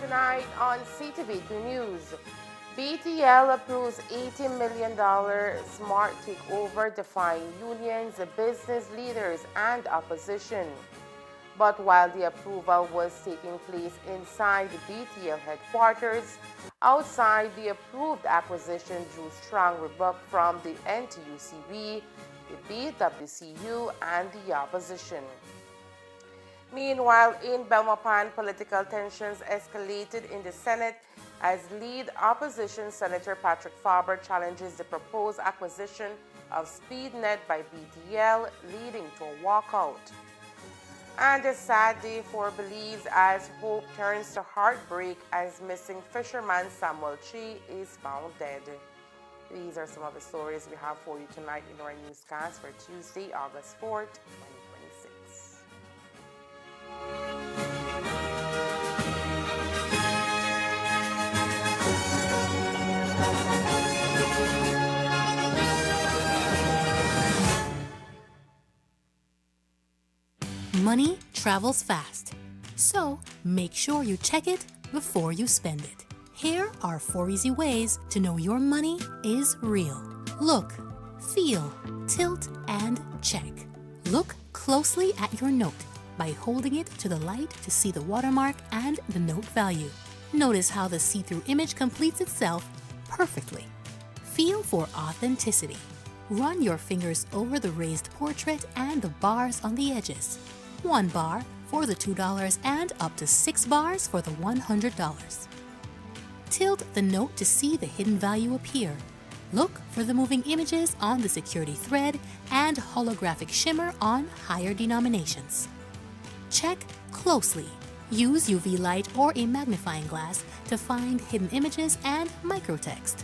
Tonight on CTV3 News, BTL approves $80 million smart takeover defying unions, business leaders, and opposition. But while the approval was taking place inside the BTL headquarters, outside the approved acquisition drew strong rebuke from the NTUCB, the BWCU, and the opposition. Meanwhile, in Belmopan, political tensions escalated in the Senate as lead opposition Senator Patrick Faber challenges the proposed acquisition of SpeedNet by BTL, leading to a walkout. And a sad day for Belize as hope turns to heartbreak as missing fisherman Samuel Chi is found dead. These are some of the stories we have for you tonight in our newscast for Tuesday, August 4th, 2026. Money travels fast, so make sure you check it before you spend it. Here are 4 easy ways to know your money is real. Look, feel, tilt, and check. Look closely at your note by holding it to the light to see the watermark and the note value. Notice how the see-through image completes itself perfectly. Feel for authenticity. Run your fingers over the raised portrait and the bars on the edges. 1 bar for the $2 and up to 6 bars for the $100. Tilt the note to see the hidden value appear. Look for the moving images on the security thread and holographic shimmer on higher denominations. Check closely. Use UV light or a magnifying glass to find hidden images and microtext.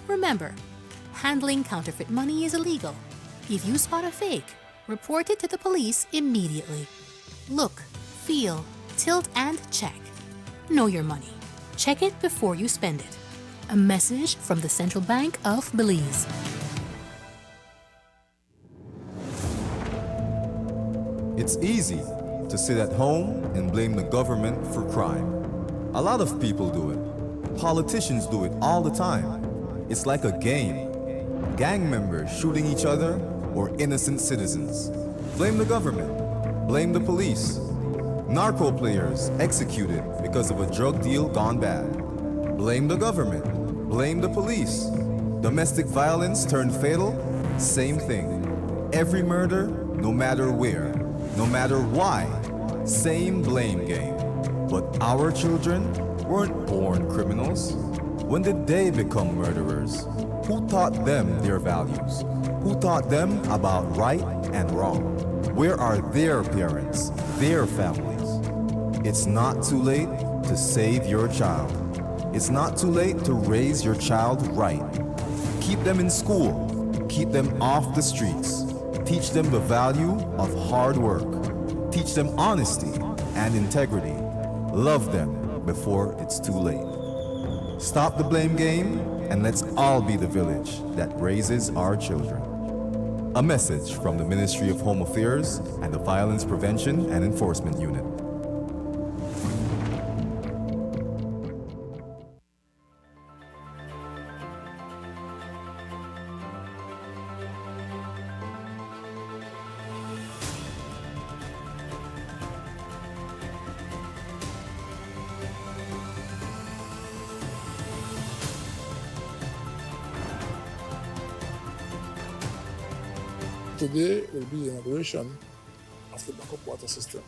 Remember, handling counterfeit money is illegal. If you spot a fake, report it to the police immediately. Look, feel, tilt, and check. Know your money. Check it before you spend it. A message from the Central Bank of Belize. It's easy to sit at home and blame the government for crime. A lot of people do it. Politicians do it all the time. It's like a game. Gang members shooting each other or innocent citizens. Blame the government. Blame the police. Narco players executed because of a drug deal gone bad. Blame the government. Blame the police. Domestic violence turned fatal, same thing. Every murder, no matter where, no matter why, same blame game. But our children weren't born criminals. When did they become murderers? Who taught them their values? Who taught them about right and wrong? Where are their parents, their families? It's not too late to save your child. It's not too late to raise your child right. Keep them in school. Keep them off the streets. Teach them the value of hard work. Teach them honesty and integrity. Love them before it's too late. Stop the blame game and let's all be the village that raises our children. A message from the Ministry of Home Affairs and the Violence Prevention and Enforcement Unit. Today will be the inauguration of the backup water system.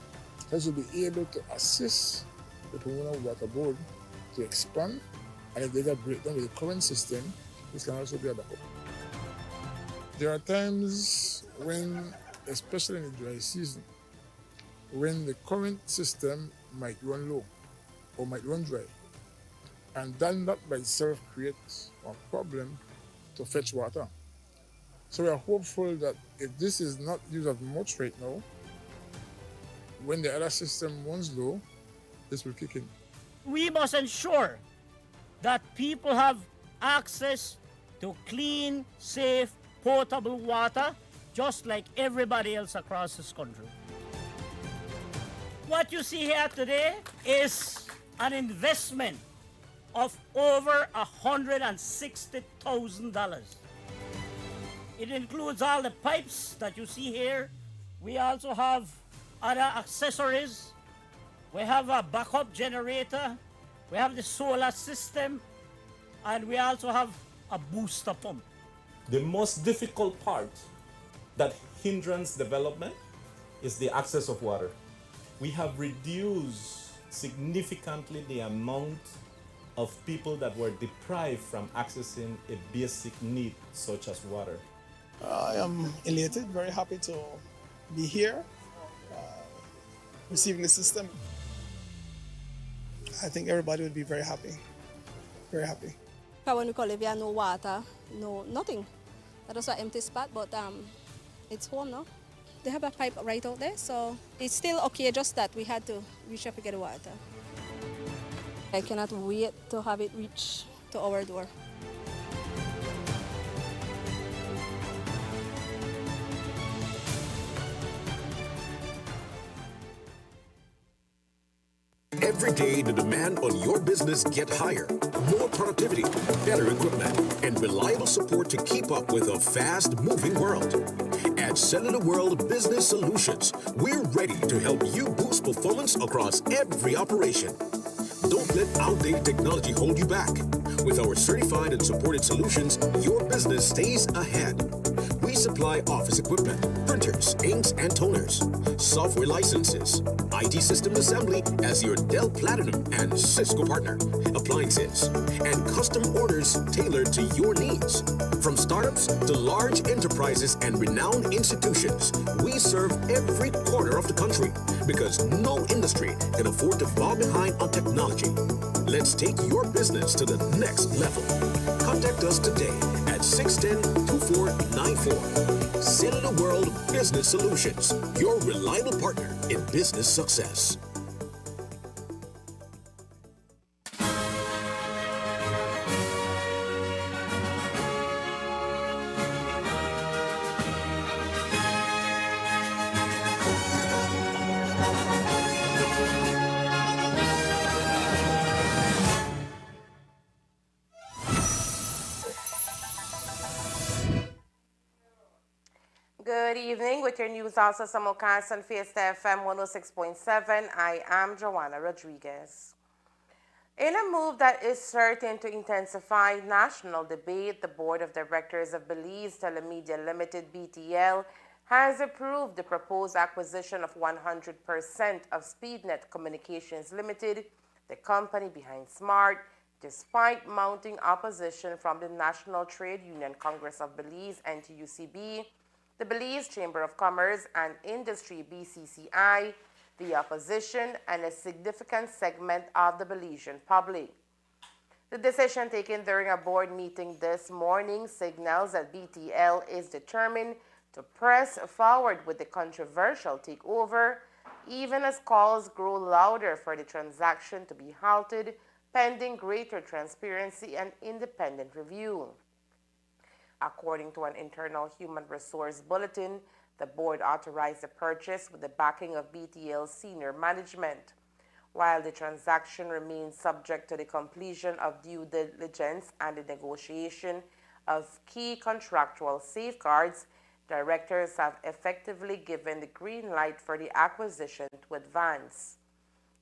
This will be able to assist the Pomona Water Board to expand, and if they get breakdown with the current system, this can also be a backup. There are times when, especially in the dry season, when the current system might run low or might run dry, and that by itself creates a problem to fetch water. So we are hopeful that if this is not used as much right now, when the other system runs low, this will kick in. We must ensure that people have access to clean, safe, potable water, just like everybody else across this country. What you see here today is an investment of over $160,000. It includes all the pipes that you see here. We also have other accessories. We have a backup generator. We have the solar system. And we also have a booster pump. The most difficult part that hinders development is the access of water. We have reduced significantly the amount of people that were deprived from accessing a basic need such as water. I am elated, very happy to be here, receiving the system. I think everybody would be very happy, very happy. When we call it, we have no water, no nothing. That was an empty spot, but it's home now. They have a pipe right out there, so it's still okay, just that we had to reach up to get the water. I cannot wait to have it reach to our door. Every day, the demand on your business get higher. More productivity, better equipment, and reliable support to keep up with a fast-moving world. At Cellular World Business Solutions, we're ready to help you boost performance across every operation. Don't let outdated technology hold you back. With our certified and supported solutions, your business stays ahead. We supply office equipment, printers, inks, and toners, software licenses, IT system assembly as your Dell Platinum and Cisco partner, appliances, and custom orders tailored to your needs. From startups to large enterprises and renowned institutions, we serve every corner of the country because no industry can afford to fall behind on technology. Let's take your business to the next level. Contact us today at 610-2494. Cellular World Business Solutions, your reliable partner in business success. Good evening. With your news also simulcast on Fiesta FM 106.7, I am Joanna Rodriguez. In a move that is certain to intensify national debate, the Board of Directors of Belize Telemedia Limited BTL has approved the proposed acquisition of 100% of SpeedNet Communications Limited, the company behind Smart, despite mounting opposition from the National Trade Union Congress of Belize NTUCB, the Belize Chamber of Commerce and Industry BCCI, the opposition, and a significant segment of the Belizean public. The decision taken during a board meeting this morning signals that BTL is determined to press forward with the controversial takeover, even as calls grow louder for the transaction to be halted pending greater transparency and independent review. According to an internal human resource bulletin, the board authorized the purchase with the backing of BTL's senior management. While the transaction remains subject to the completion of due diligence and the negotiation of key contractual safeguards, directors have effectively given the green light for the acquisition to advance.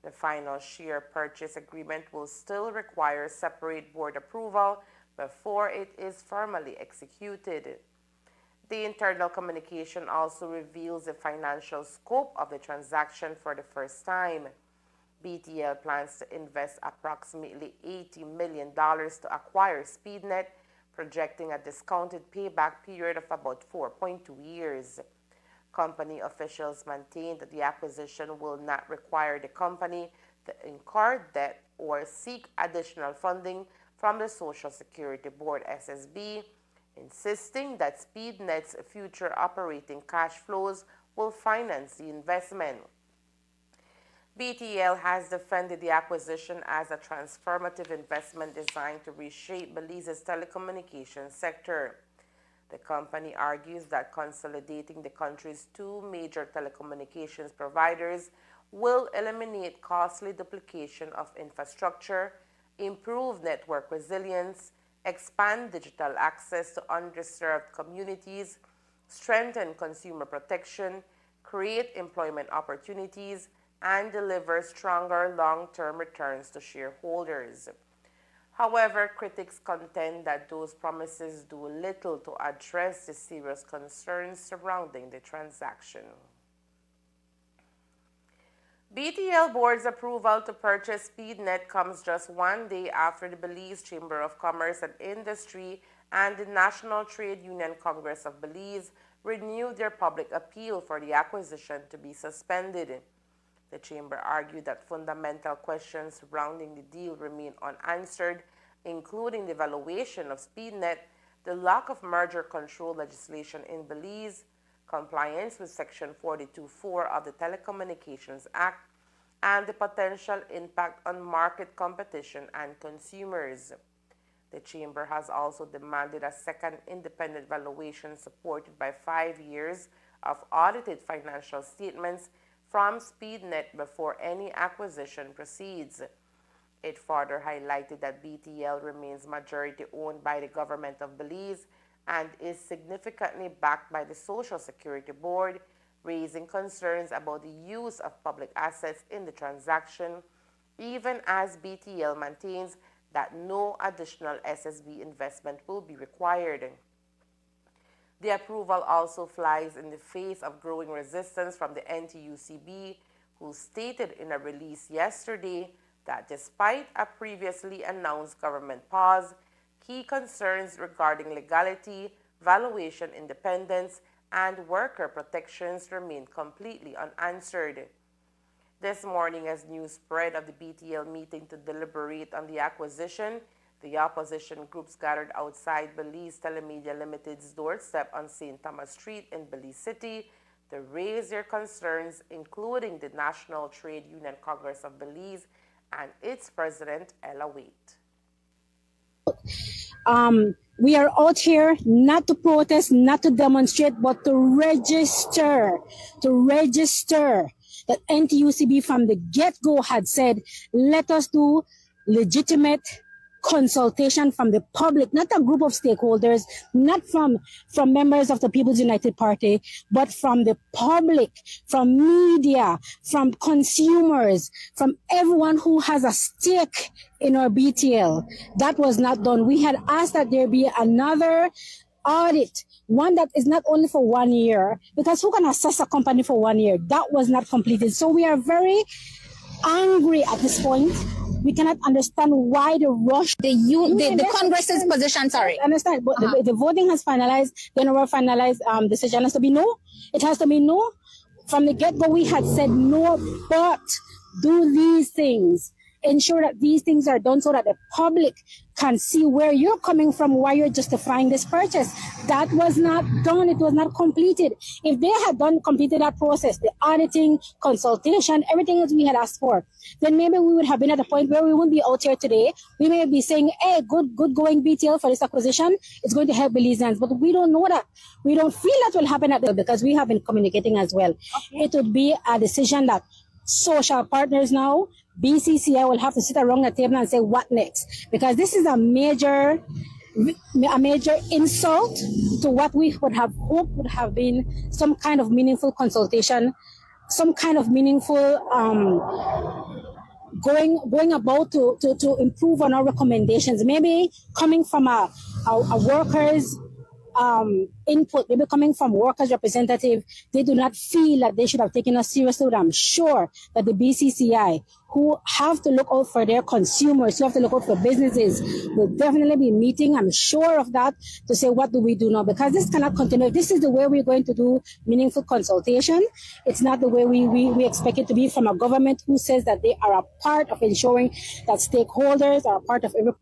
The final share purchase agreement will still require separate board approval before it is formally executed. The internal communication also reveals the financial scope of the transaction for the first time. BTL plans to invest approximately $80 million to acquire SpeedNet, projecting a discounted payback period of about 4.2 years. Company officials maintain that the acquisition will not require the company to incur debt or seek additional funding from the Social Security Board SSB, insisting that SpeedNet's future operating cash flows will finance the investment. BTL has defended the acquisition as a transformative investment designed to reshape Belize's telecommunications sector. The company argues that consolidating the country's two major telecommunications providers will eliminate costly duplication of infrastructure, improve network resilience, expand digital access to underserved communities, strengthen consumer protection, create employment opportunities, and deliver stronger long-term returns to shareholders. However, critics contend that those promises do little to address the serious concerns surrounding the transaction. BTL Board's approval to purchase SpeedNet comes just one day after the Belize Chamber of Commerce and Industry and the National Trade Union Congress of Belize renewed their public appeal for the acquisition to be suspended. The Chamber argued that fundamental questions surrounding the deal remain unanswered, including the valuation of SpeedNet, the lack of merger control legislation in Belize, compliance with Section 42(4) of the Telecommunications Act, and the potential impact on market competition and consumers. The Chamber has also demanded a second independent valuation supported by 5 years of audited financial statements from SpeedNet before any acquisition proceeds. It further highlighted that BTL remains majority owned by the government of Belize and is significantly backed by the Social Security Board, raising concerns about the use of public assets in the transaction, even as BTL maintains that no additional SSB investment will be required. The approval also flies in the face of growing resistance from the NTUCB, who stated in a release yesterday that despite a previously announced government pause, key concerns regarding legality, valuation independence, and worker protections remain completely unanswered. This morning, as news spread of the BTL meeting to deliberate on the acquisition, the opposition groups gathered outside Belize Telemedia Limited's doorstep on St. Thomas Street in Belize City to raise their concerns, including the National Trade Union Congress of Belize and its president, Ella Waite. We are out here not to protest, not to demonstrate, but to register that NTUCB from the get-go had said, let us do legitimate consultation from the public, not a group of stakeholders, not from members of the People's United Party, but from the public, from media, from consumers, from everyone who has a stake in our BTL. That was not done. We had asked that there be another audit, one that is not only for 1 year, because who can assess a company for 1 year? That was not completed. So we are very angry at this point. We cannot understand why the rush. The Congress's position, sorry. I understand, but the voting has finalized. Then our finalized decision has to be no. It has to be no. From the get-go, we had said no, but do these things. Ensure that these things are done so that the public can see where you're coming from, why you're justifying this purchase. That was not done. It was not completed. If they had completed that process, the auditing, consultation, everything else we had asked for, then maybe we would have been at a point where we wouldn't be out here today. We may be saying, hey, good going BTL for this acquisition. It's going to help Belizeans. But we don't know that. We don't feel that will happen because we have been communicating as well. Okay. It would be a decision that social partners now, BCCI will have to sit around the table and say, what next? Because this is a major insult to what we would have hoped would have been some kind of meaningful consultation, some kind of meaningful going about to improve on our recommendations. Maybe coming from a workers' input, maybe coming from workers' representative, they do not feel that they should have taken us seriously. But I'm sure that the BCCI, who have to look out for their consumers, who have to look out for businesses, will definitely be meeting, I'm sure of that, to say, what do we do now? Because this cannot continue. If this is the way we're going to do meaningful consultation, it's not the way we expect it to be from a government who says that they are a part of ensuring that stakeholders are a part of every.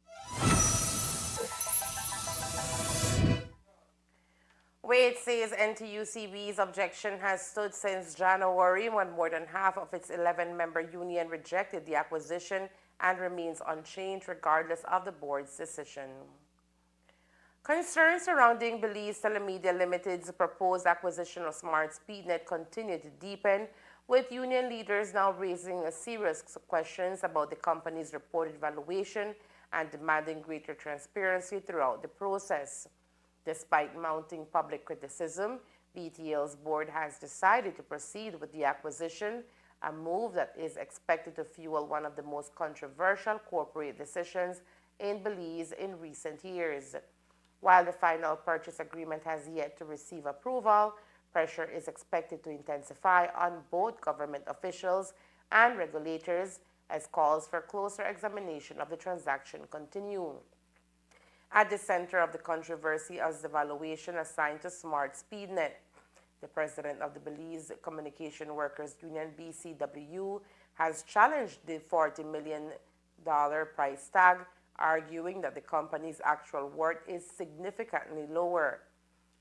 Wade says NTUCB's objection has stood since January, when more than half of its 11-member union rejected the acquisition and remains unchanged regardless of the board's decision. Concerns surrounding Belize Telemedia Limited's proposed acquisition of Smart SpeedNet continue to deepen, with union leaders now raising serious questions about the company's reported valuation and demanding greater transparency throughout the process. Despite mounting public criticism, BTL's board has decided to proceed with the acquisition, a move that is expected to fuel one of the most controversial corporate decisions in Belize in recent years. While the final purchase agreement has yet to receive approval, pressure is expected to intensify on both government officials and regulators as calls for closer examination of the transaction continue. At the center of the controversy is the valuation assigned to Smart SpeedNet. The president of the Belize Communication Workers Union, BCWU, has challenged the $40 million price tag, arguing that the company's actual worth is significantly lower.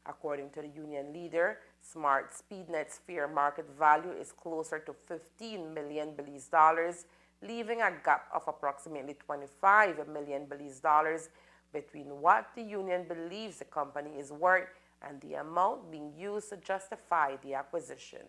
According to the union leader, Smart SpeedNet's fair market value is closer to $15 million Belize dollars, leaving a gap of approximately $25 million Belize dollars between what the union believes the company is worth and the amount being used to justify the acquisition.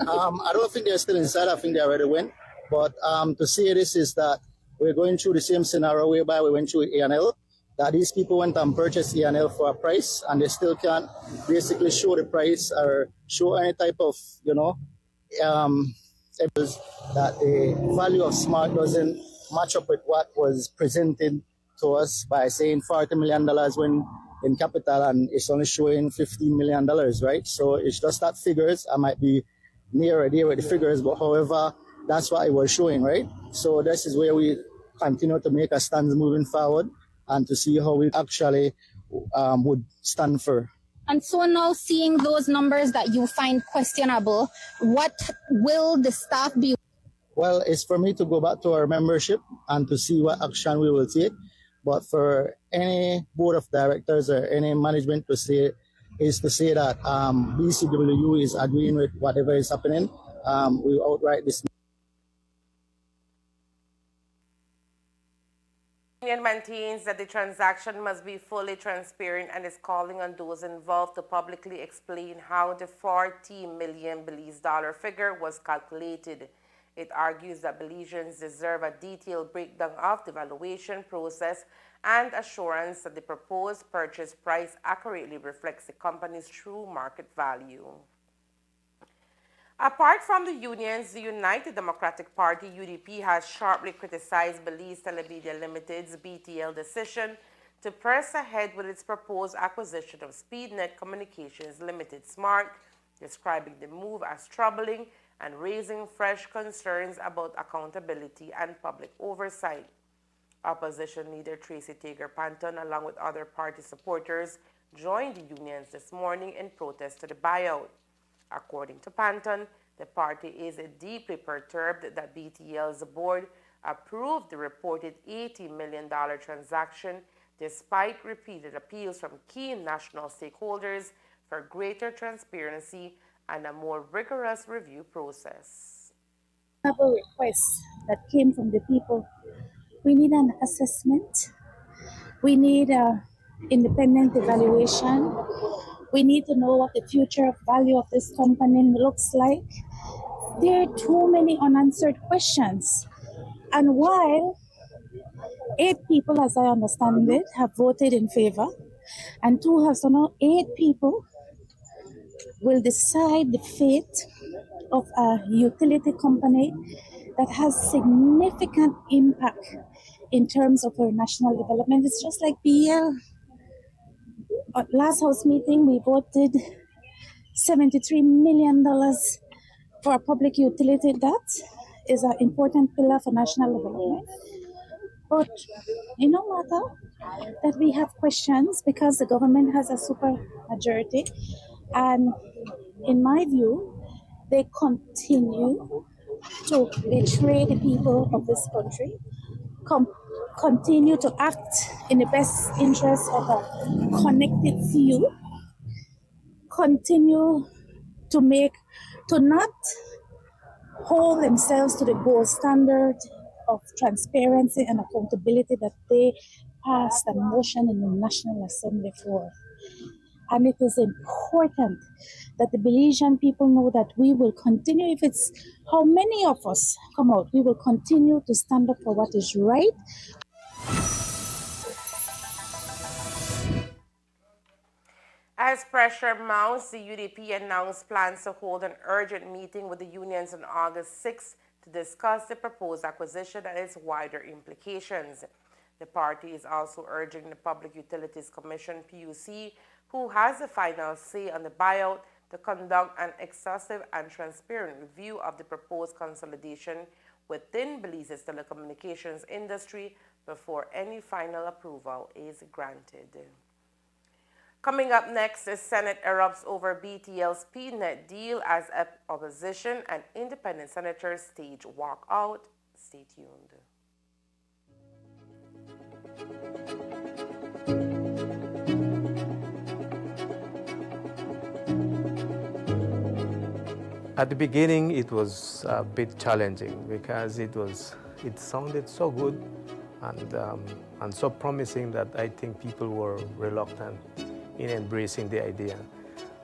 I don't think they're still inside. I think they already went. But to say this is that we're going through the same scenario whereby we went through A&L, that these people went and purchased A&L for a price and they still can't basically show the price or show any type of, evidence that the value of Smart doesn't match up with what was presented to us by saying $40 million when in capital and it's only showing $15 million, right? So it's just that figures. I might be nearer there with the figures, but however, that's what it was showing, right? So this is where we continue to make a stand moving forward and to see how we actually would stand for. And so now seeing those numbers that you find questionable, what will the staff be? Well, it's for me to go back to our membership and to see what action we will take. But for any board of directors or any management to say that BCWU is agreeing with whatever is happening, we outright dismiss. The union maintains that the transaction must be fully transparent and is calling on those involved to publicly explain how the $40 million Belize dollar figure was calculated. It argues that Belizeans deserve a detailed breakdown of the valuation process and assurance that the proposed purchase price accurately reflects the company's true market value. Apart from the unions, the United Democratic Party, UDP, has sharply criticized Belize Telemedia Limited's BTL decision to press ahead with its proposed acquisition of SpeedNet Communications Limited Smart, describing the move as troubling and raising fresh concerns about accountability and public oversight. Opposition leader Tracy Tager-Panton, along with other party supporters, joined the unions this morning in protest to the buyout. According to Panton, the party is deeply perturbed that BTL's board approved the reported $80 million transaction despite repeated appeals from key national stakeholders for greater transparency and a more rigorous review process. I have a request that came from the people. We need an assessment. We need an independent evaluation. We need to know what the future value of this company looks like. There are too many unanswered questions. And while 8 people, as I understand it, have voted in favor, and 2 have, so now 8 people will decide the fate of a utility company that has significant impact in terms of our national development. It's just like BL. At last House meeting, we voted $73 million for a public utility. That is an important pillar for national development. But no matter that we have questions because the government has a super majority, and in my view, they continue to betray the people of this country, continue to act in the best interest of a connected few, continue to not hold themselves to the gold standard of transparency and accountability that they passed a motion in the National Assembly for. And it is important that the Belizean people know that we will continue, if it's how many of us come out, we will continue to stand up for what is right. As pressure mounts, the UDP announced plans to hold an urgent meeting with the unions on August 6th to discuss the proposed acquisition and its wider implications. The party is also urging the Public Utilities Commission, PUC, who has the final say on the buyout, to conduct an exhaustive and transparent review of the proposed consolidation within Belize's telecommunications industry before any final approval is granted. Coming up next, the Senate erupts over BTL's SpeedNet deal as opposition and independent senators stage walkout. Stay tuned. At the beginning, it was a bit challenging because it sounded so good and so promising that I think people were reluctant in embracing the idea.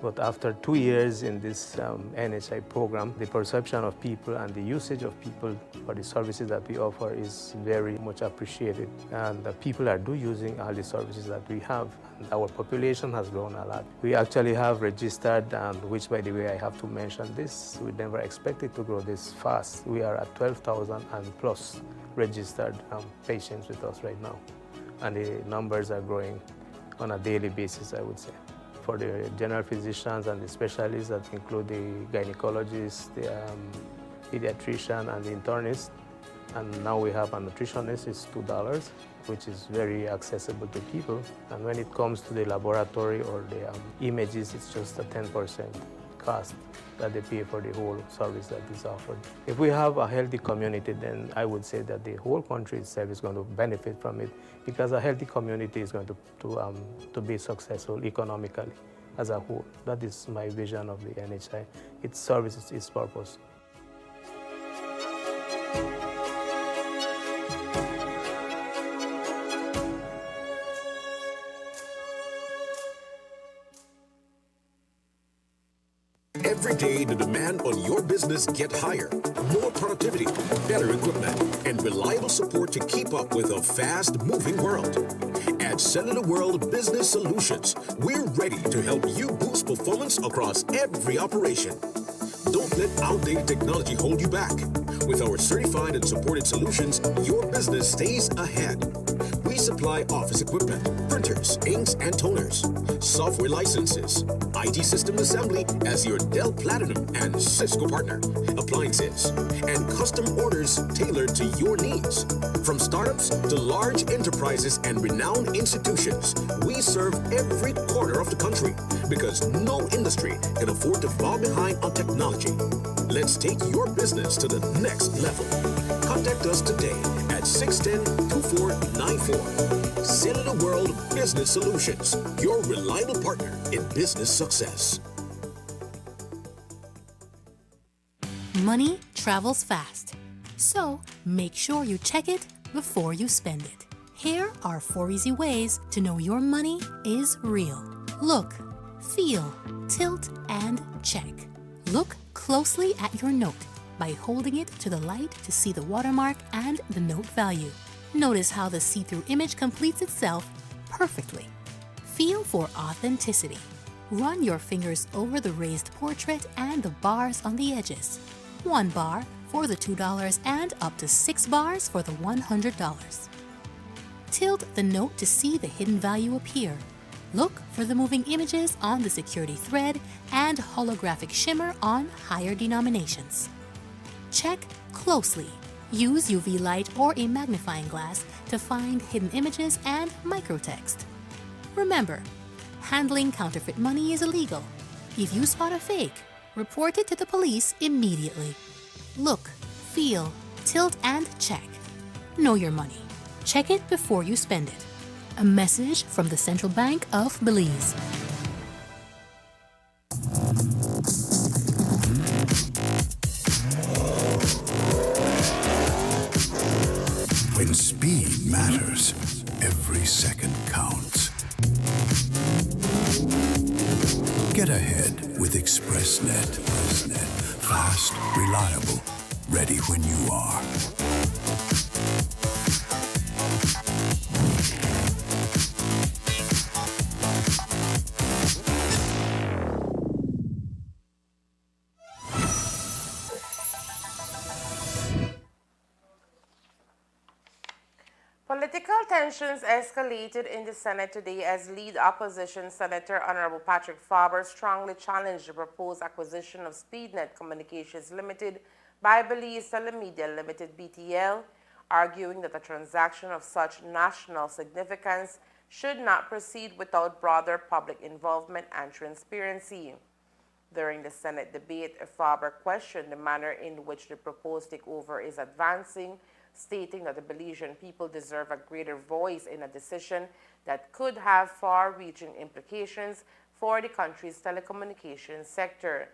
But after 2 years in this NHI program, the perception of people and the usage of people for the services that we offer is very much appreciated. And the people are using all the services that we have. And our population has grown a lot. We actually have registered, which by the way, I have to mention this, we never expected to grow this fast. We are at 12,000 and plus registered patients with us right now. And the numbers are growing on a daily basis, I would say. For the general physicians and the specialists that include the gynecologists, the pediatrician and the internist. And now we have a nutritionist, it's $2, which is very accessible to people. And when it comes to the laboratory or the images, it's just a 10% cost that they pay for the whole service that is offered. If we have a healthy community, then I would say that the whole country itself is going to benefit from it, because a healthy community is going to be successful economically as a whole. That is my vision of the NHI. It serves its purpose. Every day, the demand on your business get higher. More productivity, better equipment, and reliable support to keep up with a fast-moving world. At Cellular World Business Solutions, we're ready to help you boost performance across every operation. Don't let outdated technology hold you back. With our certified and supported solutions, your business stays ahead. We supply office equipment, printers, inks, and toners, software licenses, IT system assembly as your Dell Platinum and Cisco partner, appliances, and custom orders tailored to your needs. From startups to large enterprises and renowned institutions, we serve every corner of the country because no industry can afford to fall behind on technology. Let's take your business to the next level. Contact us today at 610-2494. Cellular World Business Solutions, your reliable partner in business success. Money travels fast, so make sure you check it before you spend it. Here are 4 easy ways to know your money is real. Look, feel, tilt, and check. Look closely at your note by holding it to the light to see the watermark and the note value. Notice how the see-through image completes itself perfectly. Feel for authenticity. Run your fingers over the raised portrait and the bars on the edges. 1 bar for the $2 and up to 6 bars for the $100. Tilt the note to see the hidden value appear. Look for the moving images on the security thread and holographic shimmer on higher denominations. Check closely. Use UV light or a magnifying glass to find hidden images and microtext. Remember, handling counterfeit money is illegal. If you spot a fake, report it to the police immediately. Look, feel, tilt, and check. Know your money. Check it before you spend it. A message from the Central Bank of Belize. When speed matters, every second counts. Get ahead with ExpressNet. Fast, reliable, ready when you are. Political tensions escalated in the Senate today as lead opposition Senator Honorable Patrick Faber strongly challenged the proposed acquisition of SpeedNet Communications Limited by Belize Telemedia Limited BTL, arguing that a transaction of such national significance should not proceed without broader public involvement and transparency. During the Senate debate, Faber questioned the manner in which the proposed takeover is advancing, stating that the Belizean people deserve a greater voice in a decision that could have far-reaching implications for the country's telecommunications sector.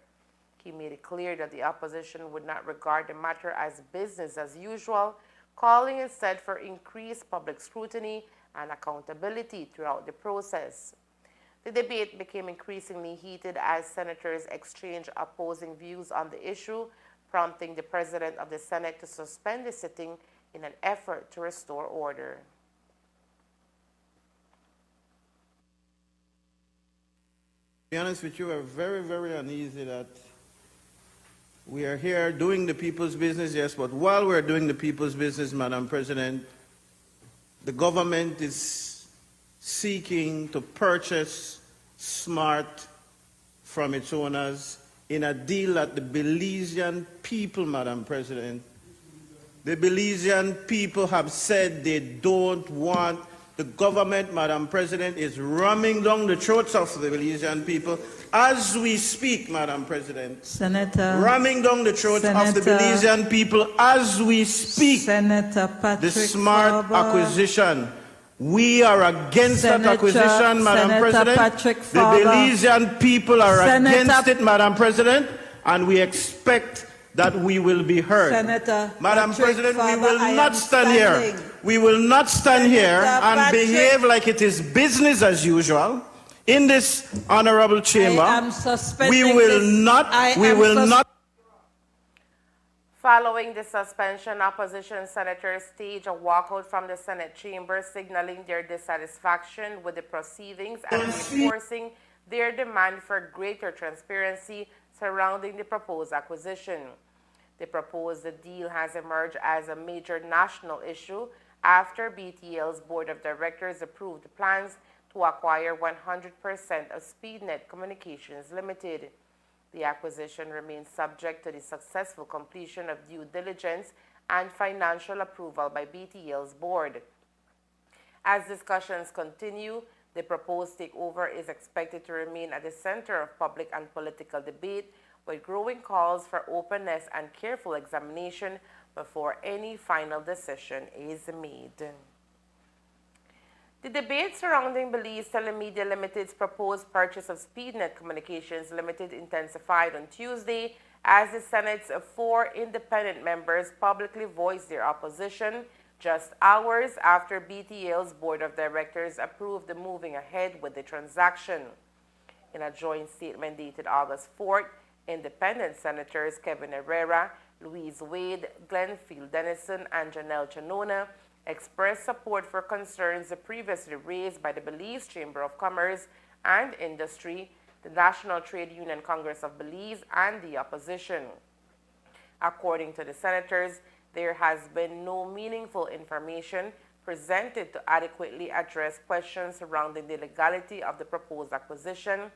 He made it clear that the opposition would not regard the matter as business as usual, calling instead for increased public scrutiny and accountability throughout the process. The debate became increasingly heated as senators exchanged opposing views on the issue, prompting the President of the Senate to suspend the sitting in an effort to restore order. To be honest with you, we're very, very uneasy that we are here doing the people's business, yes, but while we're doing the people's business, Madam President, the government is seeking to purchase Smart from its owners in a deal that the Belizean people, Madam President, the Belizean people have said they don't want. The government, Madam President, is ramming down the throats of the Belizean people as we speak, Madam President. Senator. Ramming down the throats of the Belizean people as we speak. Senator Patrick the Smart Faber. acquisition. We are against that acquisition, Madam Senator President. Patrick The Faber. Belizean people are Senator against it, Madam President, and we expect that we will be heard. Senator Madam Patrick President, Faber, we will I not am stand standing. here. We will not stand here and Patrick- behave like it is business as usual in this honorable chamber. I am suspending We will this. not. I We am will not. Following the suspension, opposition senators staged a walkout from the Senate chamber, signaling their dissatisfaction with the proceedings and reinforcing their demand for greater transparency surrounding the proposed acquisition. The proposed deal has emerged as a major national issue after BTL's board of directors approved plans to acquire 100% of SpeedNet Communications Limited. The acquisition remains subject to the successful completion of due diligence and financial approval by BTL's board. As discussions continue, the proposed takeover is expected to remain at the center of public and political debate, with growing calls for openness and careful examination before any final decision is made. The debate surrounding Belize Telemedia Limited's proposed purchase of SpeedNet Communications Limited intensified on Tuesday as the Senate's 4 independent members publicly voiced their opposition just hours after BTL's board of directors approved the moving ahead with the transaction. In a joint statement dated August 4th, independent senators Kevin Herrera, Louise Wade, Glenfield Dennison, and Janelle Chanona expressed support for concerns previously raised by the Belize Chamber of Commerce and Industry, the National Trade Union Congress of Belize, and the opposition. According to the senators, there has been no meaningful information presented to adequately address questions surrounding the legality of the proposed acquisition,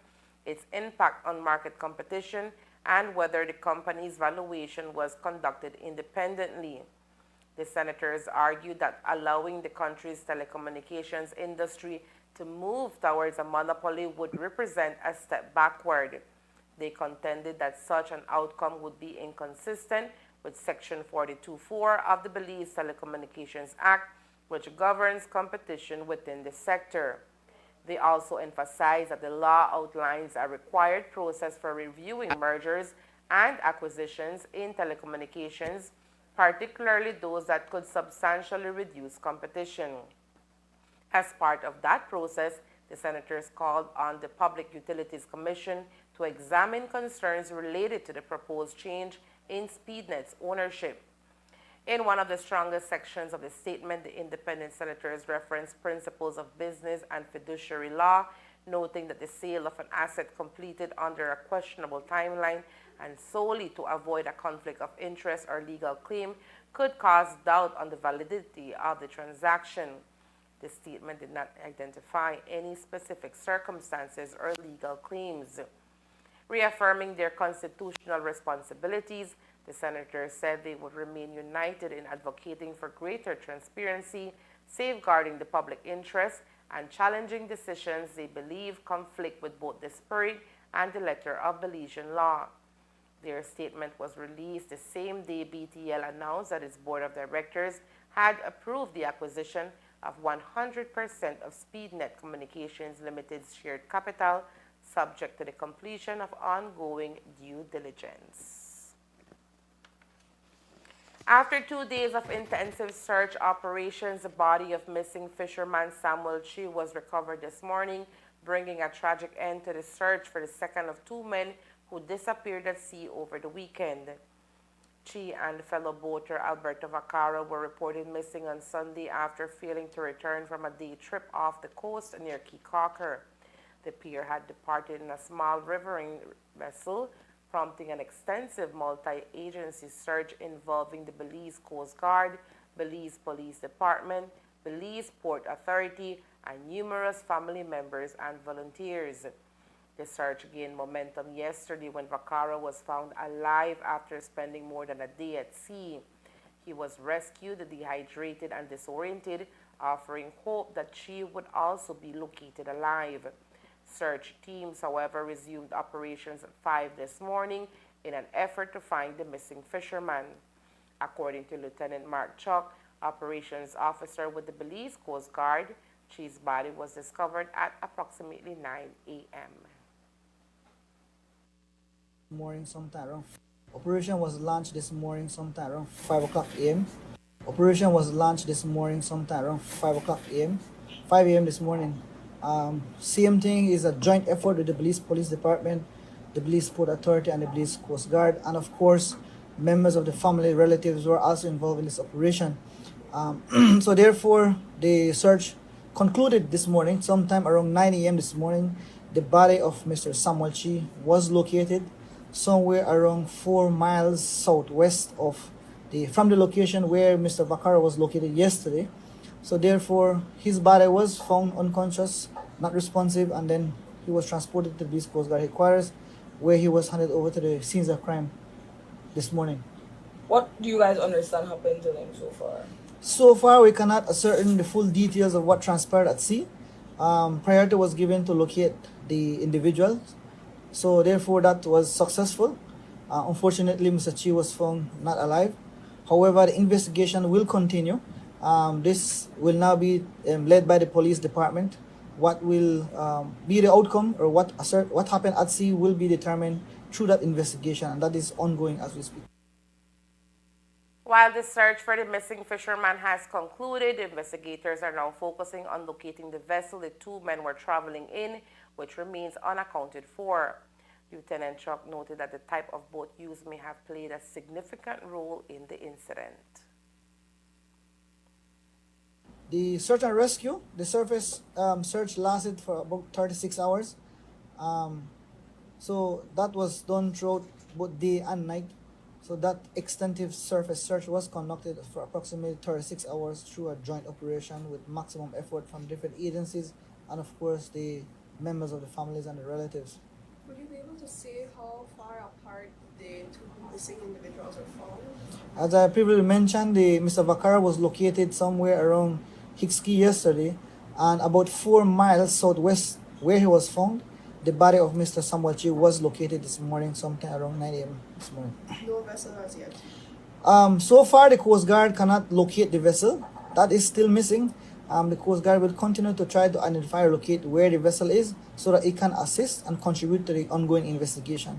its impact on market competition, and whether the company's valuation was conducted independently. The senators argued that allowing the country's telecommunications industry to move towards a monopoly would represent a step backward. They contended that such an outcome would be inconsistent with Section 42(4) of the Belize Telecommunications Act, which governs competition within the sector. They also emphasized that the law outlines a required process for reviewing mergers and acquisitions in telecommunications, particularly those that could substantially reduce competition. As part of that process, the senators called on the Public Utilities Commission to examine concerns related to the proposed change in SpeedNet's ownership. In one of the strongest sections of the statement, the independent senators referenced principles of business and fiduciary law, noting that the sale of an asset completed under a questionable timeline and solely to avoid a conflict of interest or legal claim could cause doubt on the validity of the transaction. The statement did not identify any specific circumstances or legal claims. Reaffirming their constitutional responsibilities, the senators said they would remain united in advocating for greater transparency, safeguarding the public interest, and challenging decisions they believe conflict with both the spirit and the letter of Belizean law. Their statement was released the same day BTL announced that its board of directors had approved the acquisition of 100% of SpeedNet Communications Limited's shared capital, subject to the completion of ongoing due diligence. After 2 days of intensive search operations, the body of missing fisherman Samuel Chi was recovered this morning bringing a tragic end to the search for the second of two men who disappeared at sea over the weekend. Chi and fellow boater Alberto Vaccaro were reported missing on Sunday after failing to return from a day trip off the coast near Key Cocker. The pair had departed in a small riverine vessel, prompting an extensive multi-agency search involving the Belize Coast Guard, Belize Police Department, Belize Port Authority, and numerous family members and volunteers. The search gained momentum yesterday when Vaccaro was found alive after spending more than a day at sea. He was rescued, dehydrated, and disoriented, offering hope that she would also be located alive. Search teams, however, resumed operations at 5 this morning in an effort to find the missing fisherman. According to Lieutenant Mark Chuck, operations officer with the Belize Coast Guard, Chi's body was discovered at approximately 9 a.m. Morning sometime around. Operation was launched this morning sometime around 5 o'clock a.m. Operation was launched this morning sometime around 5 o'clock a.m. 5 a.m. this morning. Same thing is a joint effort with the Belize Police Department, the Belize Port Authority, and the Belize Coast Guard, and of course, members of the family relatives were also involved in this operation. So therefore, the search concluded this morning, sometime around 9 a.m. this morning. The body of Mr. Samuel Chi was located somewhere around 4 miles southwest of from the location where Mr. Vaccaro was located yesterday. So therefore, his body was found unconscious, not responsive, and then he was transported to the Belize Coast Guard headquarters, where he was handed over to the scenes of crime this morning. What do you guys understand happened to them so far? So far, we cannot ascertain the full details of what transpired at sea. Priority was given to locate the individuals, so therefore that was successful. Unfortunately, Mr. Chi was found not alive. However, the investigation will continue. This will now be led by the police department. What will be the outcome or what happened at sea will be determined through that investigation, and that is ongoing as we speak. While the search for the missing fisherman has concluded, investigators are now focusing on locating the vessel the two men were traveling in, which remains unaccounted for. Lieutenant Chuck noted that the type of boat used may have played a significant role in the incident. The search and rescue, the surface search lasted for about 36 hours. So that was done throughout both day and night. So that extensive surface search was conducted for approximately 36 hours through a joint operation with maximum effort from different agencies and of course the members of the families and the relatives. Would you be able to say how far apart the two missing individuals are found? As I previously mentioned, Mr. Vaccaro was located somewhere around Hicks Key yesterday, and about 4 miles southwest where he was found, the body of Mr. Samuel Chi was located this morning, sometime around 9 a.m. this morning. No vessel as yet. So far, the Coast Guard cannot locate the vessel. That is still missing. The Coast Guard will continue to try to identify or locate where the vessel is so that it can assist and contribute to the ongoing investigation.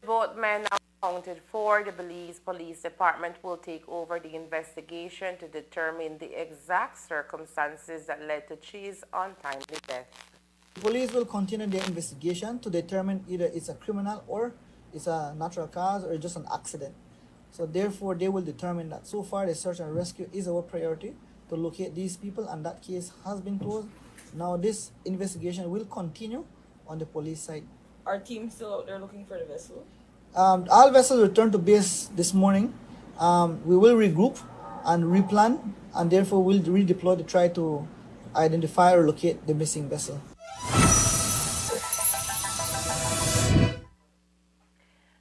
Both men now accounted for. The Belize Police Department will take over the investigation to determine the exact circumstances that led to Chi's untimely death. The police will continue their investigation to determine either it's a criminal or it's a natural cause or just an accident. So therefore, they will determine that. So far, the search and rescue is our priority to locate these people, and that case has been closed. Now this investigation will continue on the police side. Are teams still out there looking for the vessel? All vessels returned to base this morning. We will regroup and replan, and therefore we'll redeploy to try to identify or locate the missing vessel.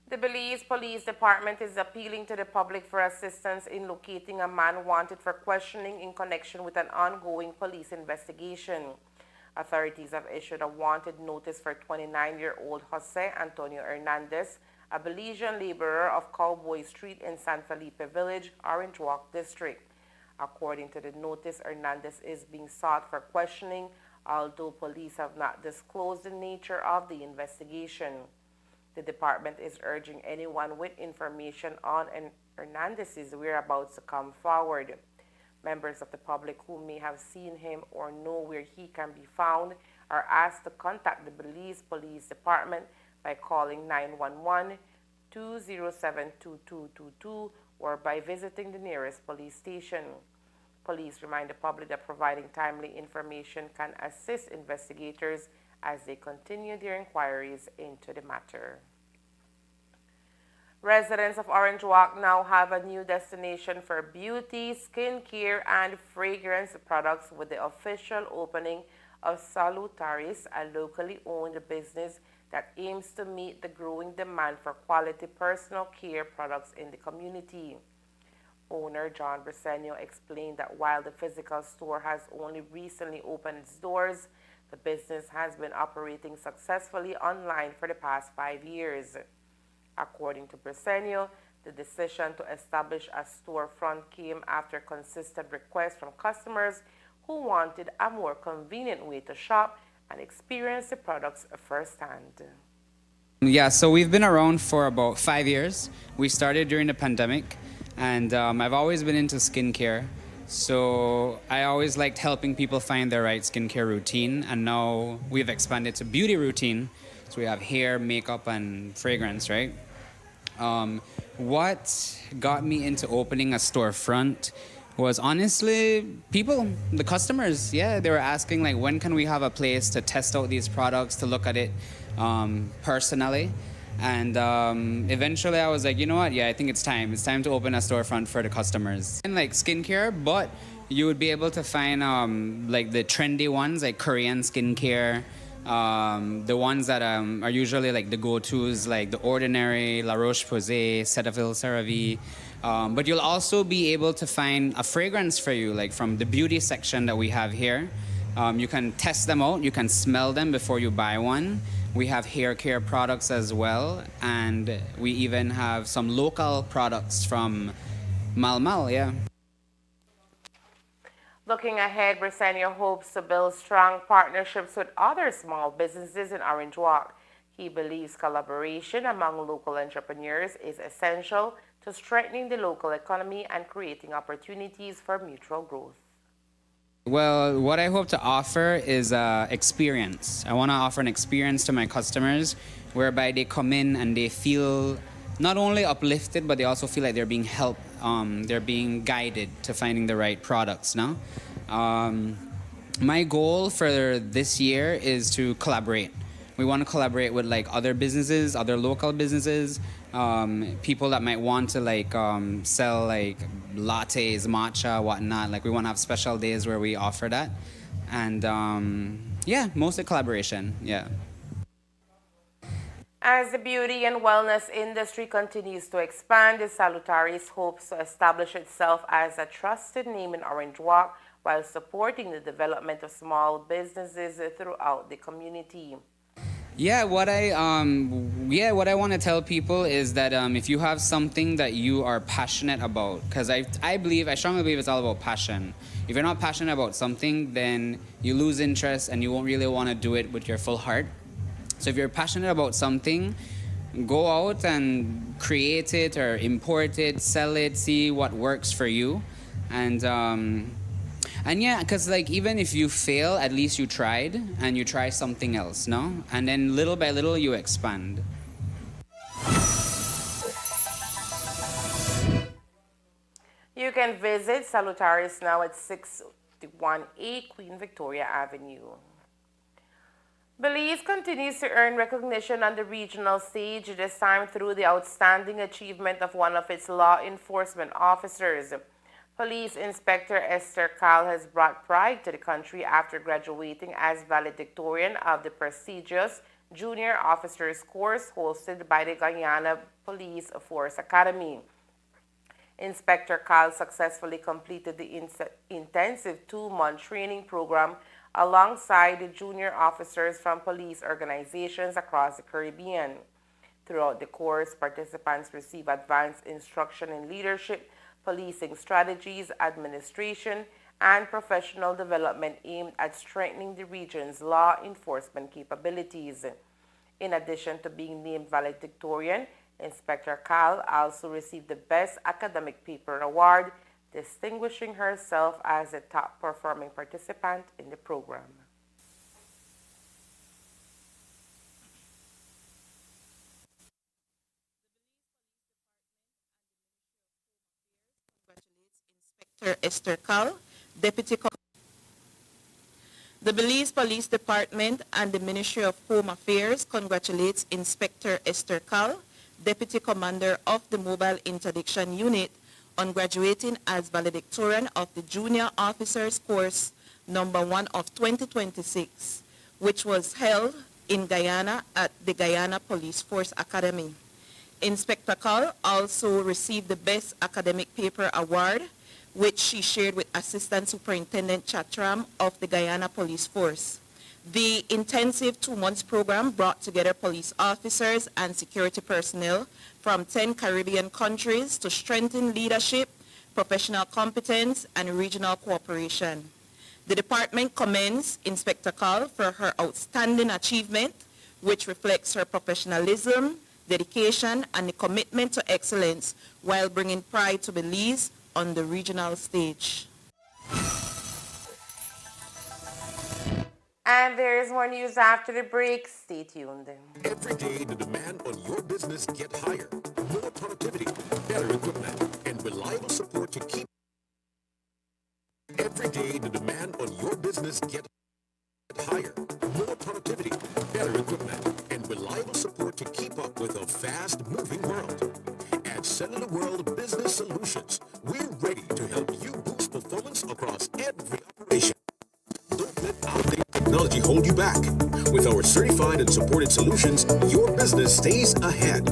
The Belize Police Department is appealing to the public for assistance in locating a man wanted for questioning in connection with an ongoing police investigation. Authorities have issued a wanted notice for 29-year-old Jose Antonio Hernandez, a Belizean laborer of Cowboy Street in San Felipe Village, Orange Walk District. According to the notice, Hernandez is being sought for questioning, although police have not disclosed the nature of the investigation. The department is urging anyone with information on Hernandez's whereabouts to come forward. Members of the public who may have seen him or know where he can be found are asked to contact the Belize Police Department by calling 911-207-2222 or by visiting the nearest police station. Police remind the public that providing timely information can assist investigators as they continue their inquiries into the matter. Residents of Orange Walk now have a new destination for beauty, skincare, and fragrance products with the official opening of Salutaris, a locally owned business that aims to meet the growing demand for quality personal care products in the community. Owner John Briceño explained that while the physical store has only recently opened its doors, the business has been operating successfully online for the past 5 years. According to Briceño, the decision to establish a storefront came after consistent requests from customers who wanted a more convenient way to shop and experience the products firsthand. Yeah, so we've been around for about 5 years. We started during the pandemic, and I've always been into skincare. So I always liked helping people find their right skincare routine, and now we've expanded to beauty routine. So we have hair, makeup, and fragrance, right? What got me into opening a storefront was honestly people, the customers. Yeah, they were asking like, when can we have a place to test out these products, to look at it personally. And eventually I was like, you know what? Yeah, I think it's time. It's time to open a storefront for the customers. And like skincare, but you would be able to find like the trendy ones, like Korean skincare, the ones that are usually like the go-tos, like The Ordinary, La Roche-Posay, Cetaphil, CeraVe. But you'll also be able to find a fragrance for you, like from the beauty section that we have here. You can test them out, you can smell them before you buy one. We have hair care products as well, and we even have some local products from Malmal, yeah. Looking ahead, Briceño hopes to build strong partnerships with other small businesses in Orange Walk. He believes collaboration among local entrepreneurs is essential to strengthening the local economy and creating opportunities for mutual growth. Well, what I hope to offer is experience. I want to offer an experience to my customers whereby they come in and they feel not only uplifted, but they also feel like they're being helped, they're being guided to finding the right products, no? My goal for this year is to collaborate. We want to collaborate with like other businesses, other local businesses, people that might want to like sell like lattes, matcha, whatnot. Like we want to have special days where we offer that. And yeah, mostly collaboration, yeah. As the beauty and wellness industry continues to expand, the Salutaris hopes to establish itself as a trusted name in Orange Walk while supporting the development of small businesses throughout the community. Yeah, what I want to tell people is that if you have something that you are passionate about, because I strongly believe it's all about passion. If you're not passionate about something, then you lose interest and you won't really want to do it with your full heart. So if you're passionate about something, go out and create it or import it, sell it, see what works for you. And yeah, because like even if you fail, at least you tried and you try something else, no? And then little by little you expand. You can visit Salutaris now at 618 Queen Victoria Avenue. Belize continues to earn recognition on the regional stage, this time through the outstanding achievement of one of its law enforcement officers. Police Inspector Esther Kal has brought pride to the country after graduating as valedictorian of the prestigious Junior Officers course hosted by the Guyana Police Force Academy. Inspector Kal successfully completed the intensive 2-month training program alongside the junior officers from police organizations across the Caribbean. Throughout the course, participants receive advanced instruction in leadership, policing strategies, administration, and professional development aimed at strengthening the region's law enforcement capabilities. In addition to being named valedictorian, Inspector Kal also received the Best Academic Paper Award, distinguishing herself as the top performing participant in the program. Esther Cal, The Belize Police Department and the Ministry of Home Affairs congratulates Inspector Esther Cal, Deputy Commander of the Mobile Interdiction Unit, on graduating as valedictorian of the Junior Officers Course number 1 of 2026, which was held in Guyana at the Guyana Police Force Academy. Inspector Cal also received the Best Academic Paper Award, which she shared with Assistant Superintendent Chatram of the Guyana Police Force. The intensive 2-month program brought together police officers and security personnel from 10 Caribbean countries to strengthen leadership, professional competence, and regional cooperation. The department commends Inspector Cal for her outstanding achievement, which reflects her professionalism, dedication, and the commitment to excellence while bringing pride to Belize on the regional stage. And there is more news after the break. Stay tuned. Every day, the demand on your business get higher. More productivity, better equipment, and reliable support to keep. Every day, the demand on your business get higher. More productivity, better equipment, and reliable support to keep up with a fast-moving world. At Cellular World Business Solutions, we're ready to help you boost performance across every operation. Don't let outdated technology hold you back. With our certified and supported solutions, your business stays ahead.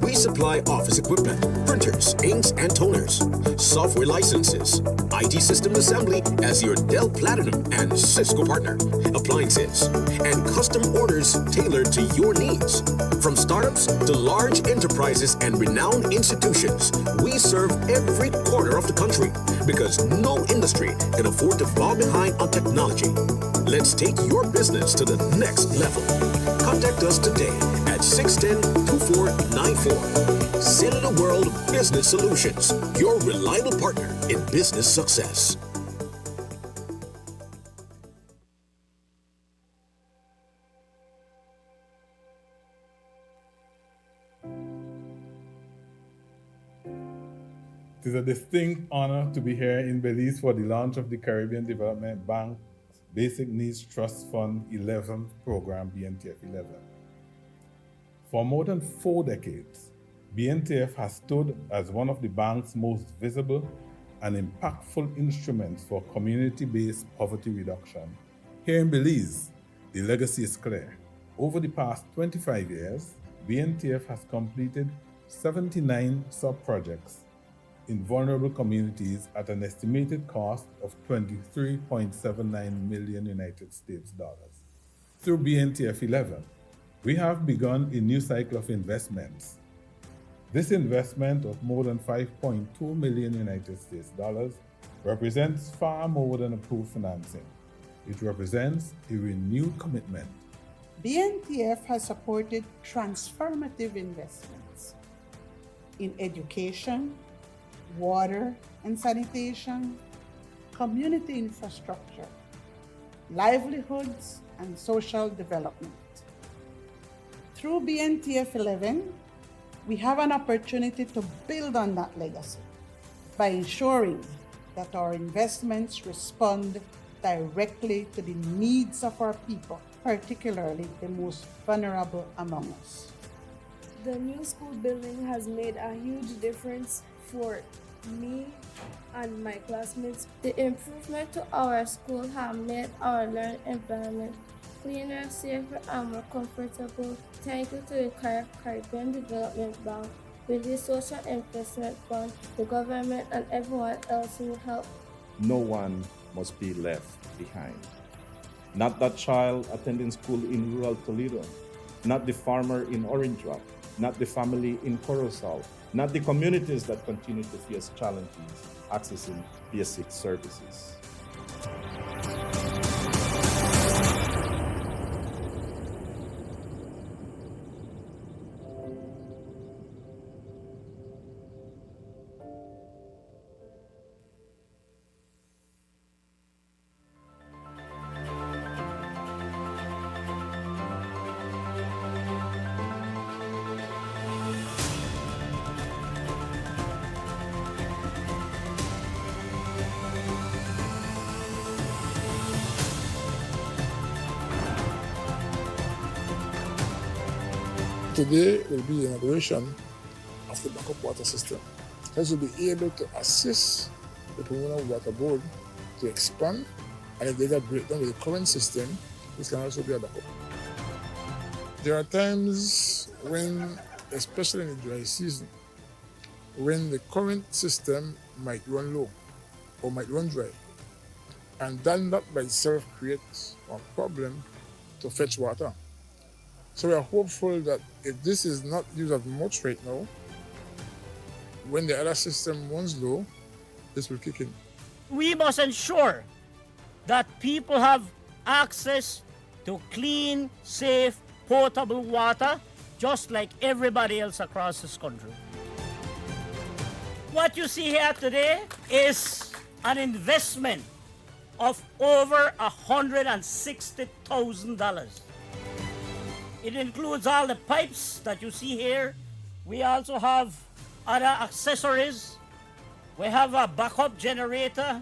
We supply office equipment, printers, inks, and toners, software licenses, IT system assembly as your Dell Platinum and Cisco partner, appliances, and custom orders tailored to your needs. From startups to large enterprises and renowned institutions, we serve every corner of the country because no industry can afford to fall behind on technology. Let's take your business to the next level. Contact us today at 610-2494. Cellular World Business Solutions, your reliable partner in business success. It is a distinct honor to be here in Belize for the launch of the Caribbean Development Bank's Basic Needs Trust Fund 11th program, BNTF 11. For more than 4 decades, BNTF has stood as one of the bank's most visible and impactful instruments for community-based poverty reduction. Here in Belize, the legacy is clear. Over the past 25 years, BNTF has completed 79 sub-projects in vulnerable communities at an estimated cost of $23.79 million United States dollars. Through BNTF 11, we have begun a new cycle of investments. This investment of more than $5.2 million United States dollars represents far more than approved financing. It represents a renewed commitment. BNTF has supported transformative investments in education, water and sanitation, community infrastructure, livelihoods, and social development. Through BNTF 11, we have an opportunity to build on that legacy by ensuring that our investments respond directly to the needs of our people, particularly the most vulnerable among us. The new school building has made a huge difference for me and my classmates. The improvement to our school have made our learning environment cleaner, safer, and more comfortable. Thank you to the Caribbean Development Bank, with the Social Investment Fund, the government, and everyone else who helped. No one must be left behind. Not that child attending school in rural Toledo, not the farmer in Orange Rock, not the family in Corozal, not the communities that continue to face challenges accessing basic services. Today will be the inauguration of the backup water system. This will be able to assist the Pomona Water Board to expand, and if there's a breakdown with the current system, this can also be a backup. There are times when, especially in the dry season, when the current system might run low or might run dry, and that by itself creates a problem to fetch water. So we are hopeful that if this is not used as much right now, when the other system runs low, this will kick in. We must ensure that people have access to clean, safe, potable water, just like everybody else across this country. What you see here today is an investment of over $160,000. It includes all the pipes that you see here. We also have other accessories. We have a backup generator.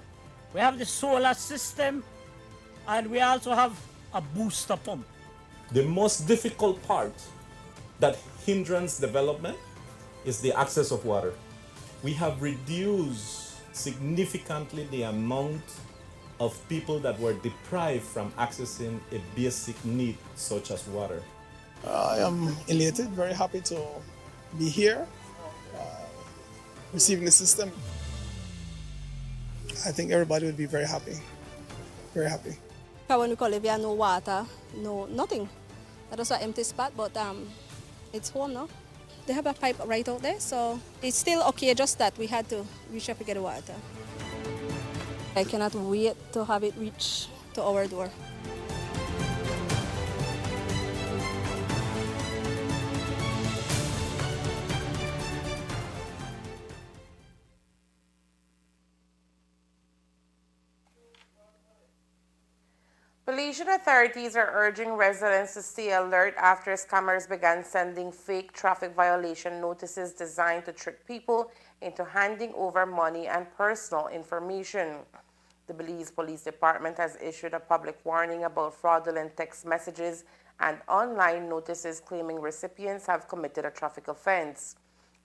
We have the solar system. And we also have a booster pump. The most difficult part that hinders development is the access of water. We have reduced significantly the amount of people that were deprived from accessing a basic need such as water. I am elated, very happy to be here, receiving the system. I think everybody would be very happy, very happy. When we call it, we have no water, no nothing. That was an empty spot, but it's home now. They have a pipe right out there, so it's still okay, just that we had to reach up to get the water. I cannot wait to have it reach to our door. Pollution authorities are urging residents to stay alert after scammers began sending fake traffic violation notices designed to trick people into handing over money and personal information. The Belize Police Department has issued a public warning about fraudulent text messages and online notices claiming recipients have committed a traffic offense.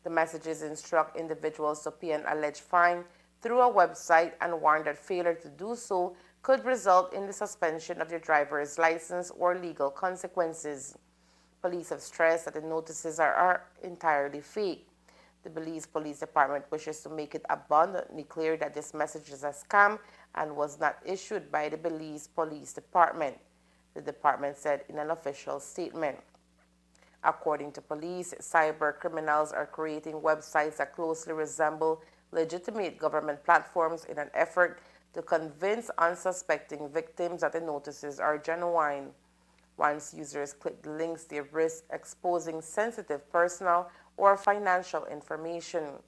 The messages instruct individuals to pay an alleged fine through a website and warn that failure to do so could result in the suspension of their driver's license or legal consequences. Police have stressed that the notices are entirely fake. The Belize Police Department wishes to make it abundantly clear that this message is a scam and was not issued by the Belize Police Department, the department said in an official statement. According to police, cyber criminals are creating websites that closely resemble legitimate government platforms in an effort to convince unsuspecting victims that the notices are genuine. Once users click the links, they risk exposing sensitive personal or financial information.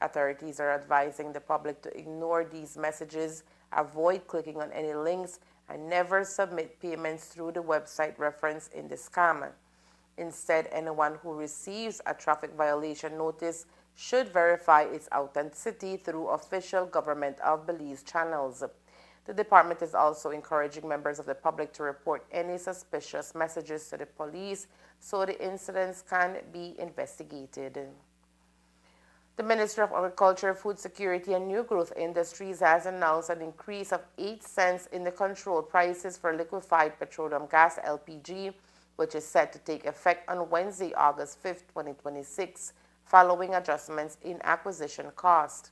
Authorities are advising the public to ignore these messages, avoid clicking on any links, and never submit payments through the website referenced in the scam. Instead, anyone who receives a traffic violation notice should verify its authenticity through official Government of Belize channels. The department is also encouraging members of the public to report any suspicious messages to the police so the incidents can be investigated. The Minister of Agriculture, Food Security and New Growth Industries has announced an increase of 8 cents in the controlled prices for liquefied petroleum gas (LPG), which is set to take effect on Wednesday, August 5, 2026, following adjustments in acquisition cost.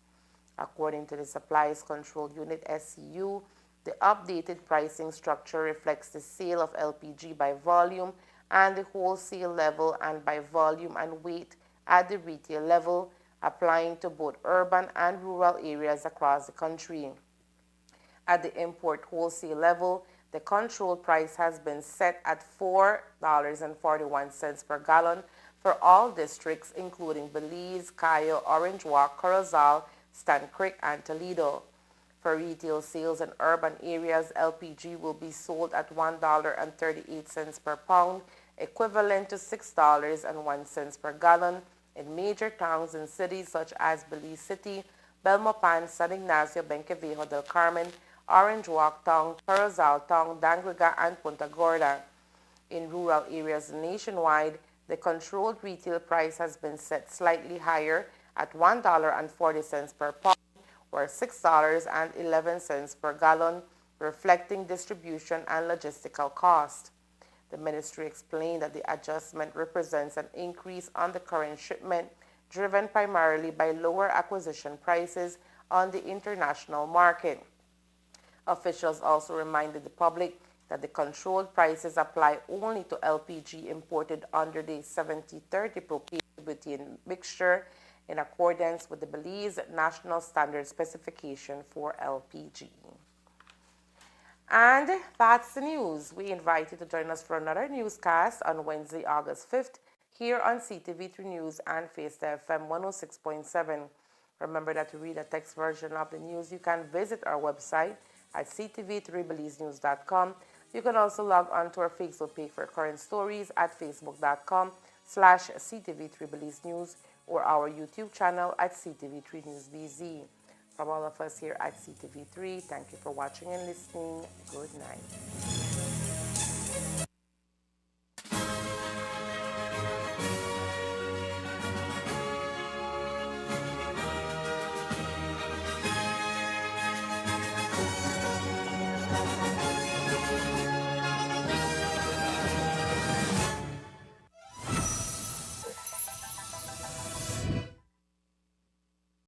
According to the Supplies Control Unit (SCU), the updated pricing structure reflects the sale of LPG by volume and the wholesale level and by volume and weight at the retail level, applying to both urban and rural areas across the country. At the import wholesale level, the control price has been set at $4.41 per gallon for all districts, including Belize, Cayo, Orange Walk, Corozal, Stan Creek, and Toledo. For retail sales in urban areas, LPG will be sold at $1.38 per pound, equivalent to $6.01 per gallon in major towns and cities such as Belize City, Belmopan, San Ignacio, Benquevejo del Carmen, Orange Walk Town, Corozal Town, Dangriga, and Punta Gorda. In rural areas nationwide, The controlled retail price has been set slightly higher at $1.40 per pound or $6.11 per gallon, reflecting distribution and logistical cost. The ministry explained that the adjustment represents an increase on the current shipment, driven primarily by lower acquisition prices on the international market. Officials also reminded the public that the controlled prices apply only to LPG imported under the 70-30 propane butane mixture in accordance with the Belize National Standard Specification for LPG. And that's the news. We invite you to join us for another newscast on Wednesday, August 5th, here on CTV3 News and Faceita FM 106.7. Remember that to read a text version of the news, you can visit our website at ctv3belizenews.com. You can also log on to our Facebook page for current stories at facebook.com/ctv3belizenews or our YouTube channel at CTV3 News BZ. From all of us here at CTV3, thank you for watching and listening. Good night.